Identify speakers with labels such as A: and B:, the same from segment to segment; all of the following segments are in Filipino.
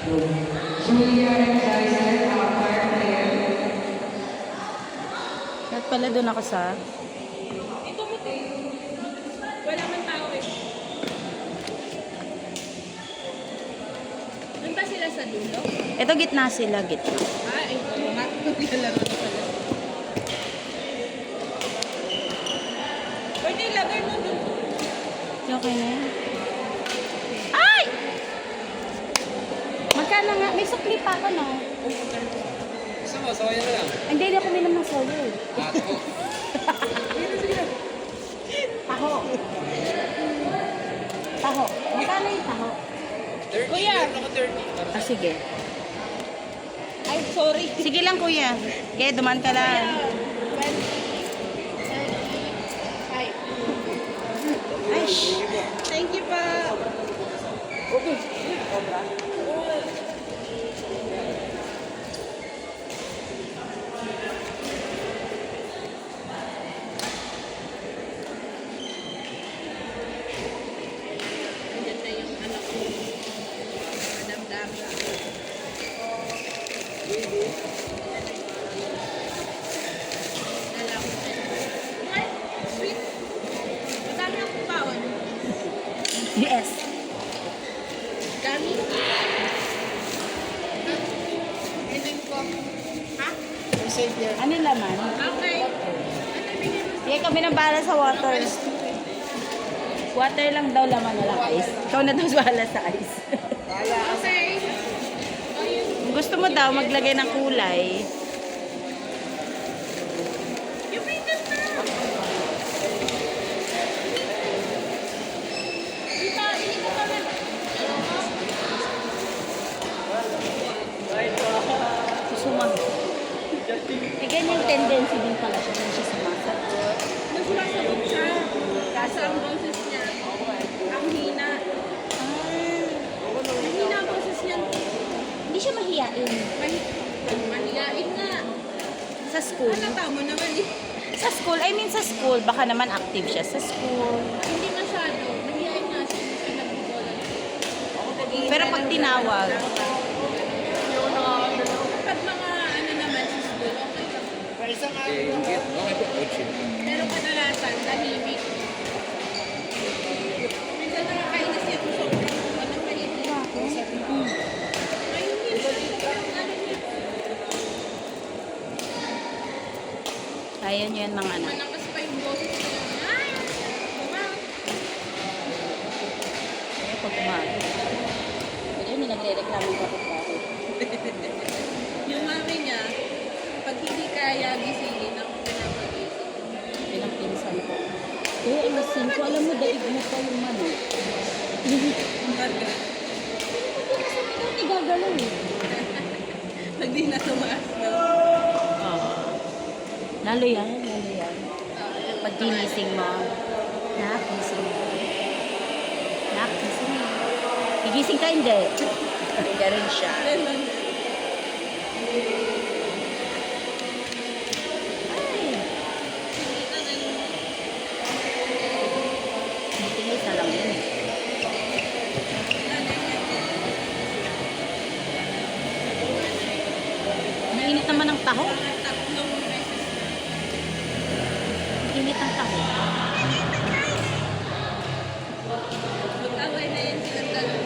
A: Julia and Jason, our choir player.
B: At pala doon ako sa...
C: Ito mo te. Wala man tao eh. Doon ba sila sa dulo?
B: Ito gitna sila, gitna.
C: Ah, ito. Naglalaro na pala. Pwede ilagay mo doon.
B: Okay na yan. Ay! Magkano nga? May sukli pa ako, no?
D: Gusto mo, sawayan na lang.
B: Hindi ako minum ng solo.
D: Ako.
B: Taho. Taho. Magkano yung taho?
D: 30.
C: Kuya!
D: Meron ako 30.
B: Ah, sige.
C: Ay, sorry.
B: Sige lang, kuya. Kaya duman ka lang.
C: 20, 30, ay.
B: Ay, shh.
C: Thank you pa. Andyan na yung anak ko. Madam Daga. Alam ko. Ay, sweet. Madami ang baon.
B: Yes.
C: Dami. Piling ko. Ha?
B: Ano yung laman?
C: Okay. Ano bigyan mo?
B: Sige kami nang bahala sa water. Water lang daw laman, walang ice. Ikaw na daw bahala sa ice.
C: Okay.
B: Kung gusto mo daw maglagay ng kulay,
C: You made this now. Kita, ini ko kami.
B: susumag. Eh, ganyan tendency din pala siya kung siya sumasagot.
C: Nagsumasagot siya. Kaso ang boses niya, ang hina. Ang hina ang boses niya.
B: Hindi siya mahiyain.
C: Maniyain nga.
B: Sa school.
C: Halata mo naman eh.
B: Sa school, I mean sa school, baka naman active siya sa school.
C: Hindi masyado. Maniyain nga siya. Hindi siya nagbibola.
B: Pero pag tinawag,
C: Pag mga ano naman sa school, okay lang.
D: Okay po, coach.
C: Pero kadalasan, tahimik. Minsan nakakainis yan kung sobrang ano tahimik. Ay, hindi siya ano niya.
B: kaya niyo yan mga anak.
C: Malakas pa yung boses niya. Ay! Wow!
B: Kaya pag umaga. Pero may nagre-reklamo ka po ba?
C: Yung mami niya, pag hindi kaya gisingin, ako pinapagising.
B: Pinagpinsan ko. Eh, alasin ko. Alam mo, daig mo pa yung manok.
C: Ang karga.
B: Hindi gagalaw eh.
C: Pag di na tumaas na.
B: Lalo yan, lalo yan. Pag ginising mo, gising mo. Gising mo. Gigising ka, hindi. Ganun siya.
C: Ganun.
B: Ay, tinis na lang yun. Mainit naman ang taho.
C: Mga tatlong beses na.
B: Init ang taho.
C: Mag-away na yan silang dalawa.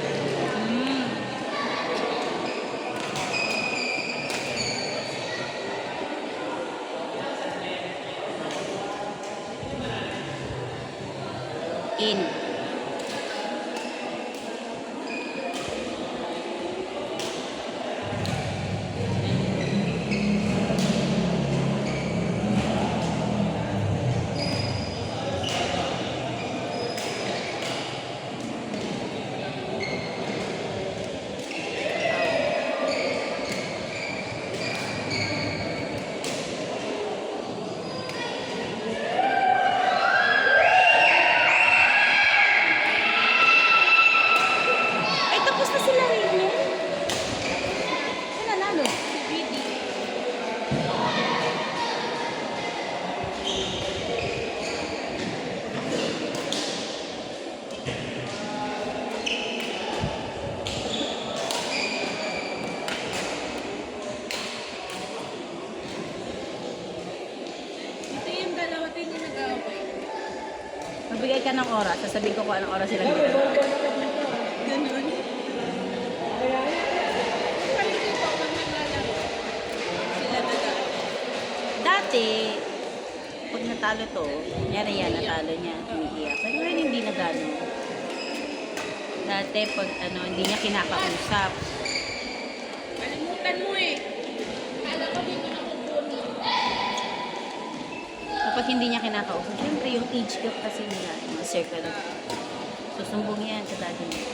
B: In. ka ng oras, sasabihin ko kung anong oras sila dito.
C: Ganun. Paano dito pag naglalaro? Sila naglalaro.
B: Dati, pag natalo to, nangyari yan, natalo niya, umiiyak. Pero ngayon hindi na gano'n. Dati, pag hindi niya kinakausap.
C: Kalimutan mo eh. Kala ko dito na kukunin.
B: Kapag hindi niya kinakausap, siyempre yung age gap kasi nila, yung circle. Susumbong yan sa daddy niya.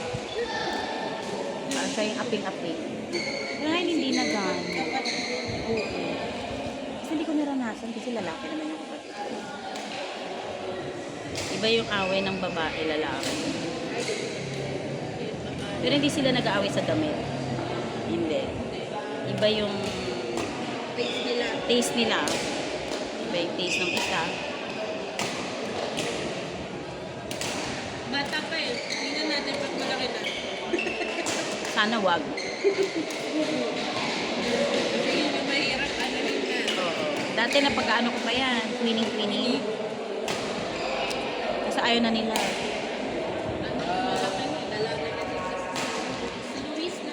B: Siya yung aping-aping. Pero ngayon hindi na gano'n. Oo. Kasi hindi ko naranasan kasi lalaki naman yung kapatid. Iba yung away ng babae, lalaki. Pero hindi sila nag-aaway sa damit. Hindi. Iba yung
C: Face nila.
B: taste nila. Iba yung taste ng isa.
C: Bata pa eh. Hindi na natin pag malaki na.
B: Sana wag.
C: Kasi yun yung mahirap. Ano rin na.
B: Oo. Dati na pag-ano ko pa yan. Twinning. Kasi ayaw na nila.
C: Malaki na. Dalaga na din si Luis na.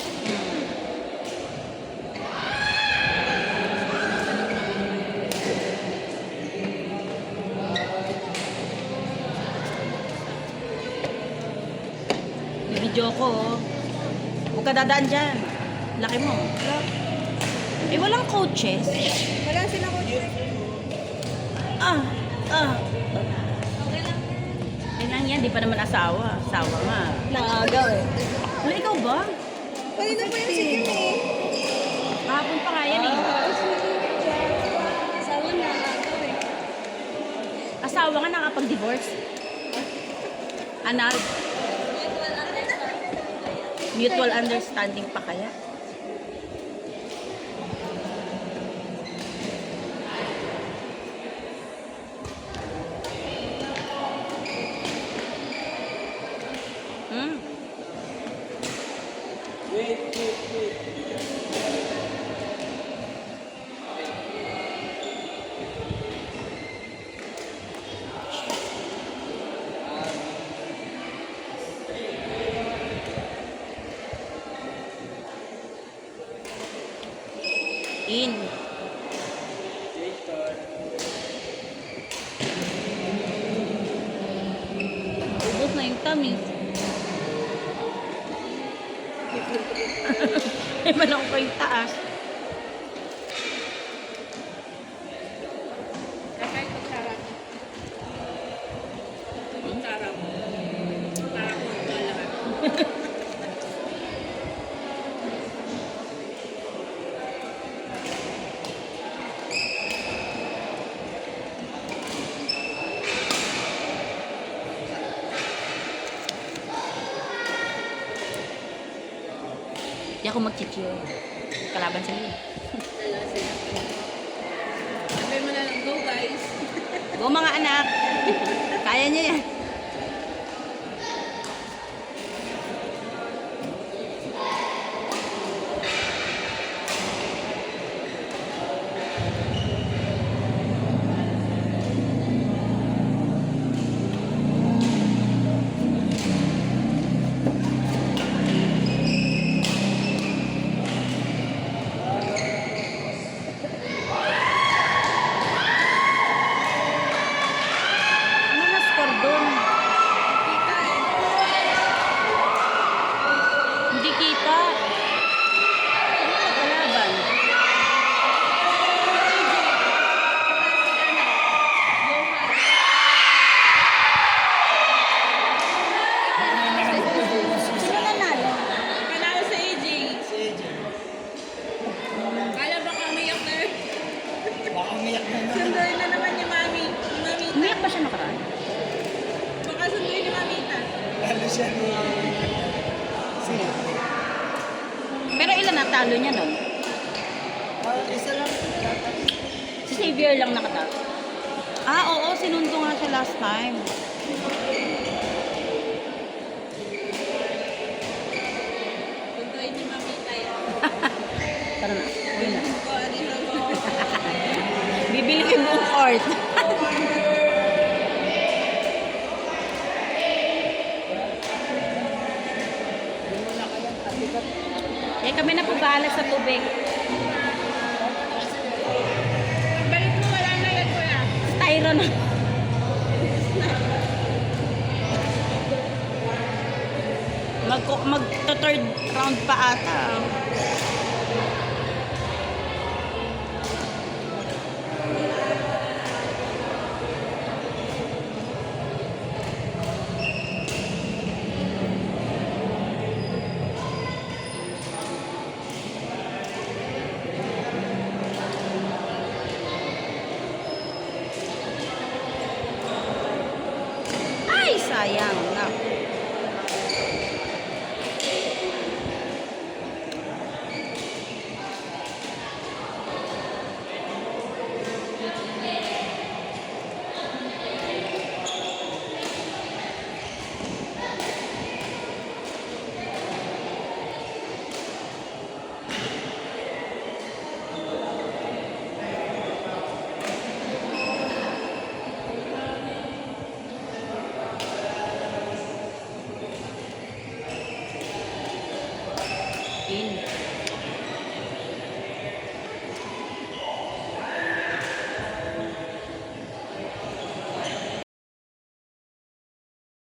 B: Bibidyo ko. Oh. Huwag ka dadaan dyan. Laki mo. Eh, walang coaches.
C: Wala sila ko.
B: Ah.
C: Okay lang.
B: Yan lang yan. Di pa naman asawa. Asawa nga.
C: Nakagaw eh.
B: Wala, ikaw ba?
C: Kanina pa yung si Kim eh.
B: Kahapon pa nga yan eh.
C: Asawa na nakagaw eh.
B: Asawa nga nakapag-divorce. Anal. Mutual understanding pa kaya? Hmm? In. Ubus na yung tamis. May manok pa yung taas.
C: Kakay ko sarap. Ang sarap. Para ko ito lahat.
B: Di ako mag-chichir. Kalaban sila.
C: Dalawa sila. Sabi mo na lang, go guys.
B: Go mga anak. Kaya niyo yan. Ano na score doon?
C: Kita eh.
B: Hindi kita. Ano ka kalaban? Sino nanalo?
C: Panalo sa AJ. Kala baka umiyak na rin. Sunduin na naman ni Mami. Ni Mamita.
B: Umiyak ba siya nakaraan?
C: Baka sunduin ni Mamita.
B: Pero ilan natalo niya nun? Si Xavier lang nakatalo. Ah, oo. Sinundo nga siya last time.
C: Sunduin ni Mamita yan.
B: Tara na. Uwi na.
C: Ko, ano ko.
B: Bibili ko yung buong court. Kaya kami na po bahala sa tubig.
C: Balik mo, wala na yan, kuya.
B: Styro na. Mag-third round pa ata. Ay, sayang na. In.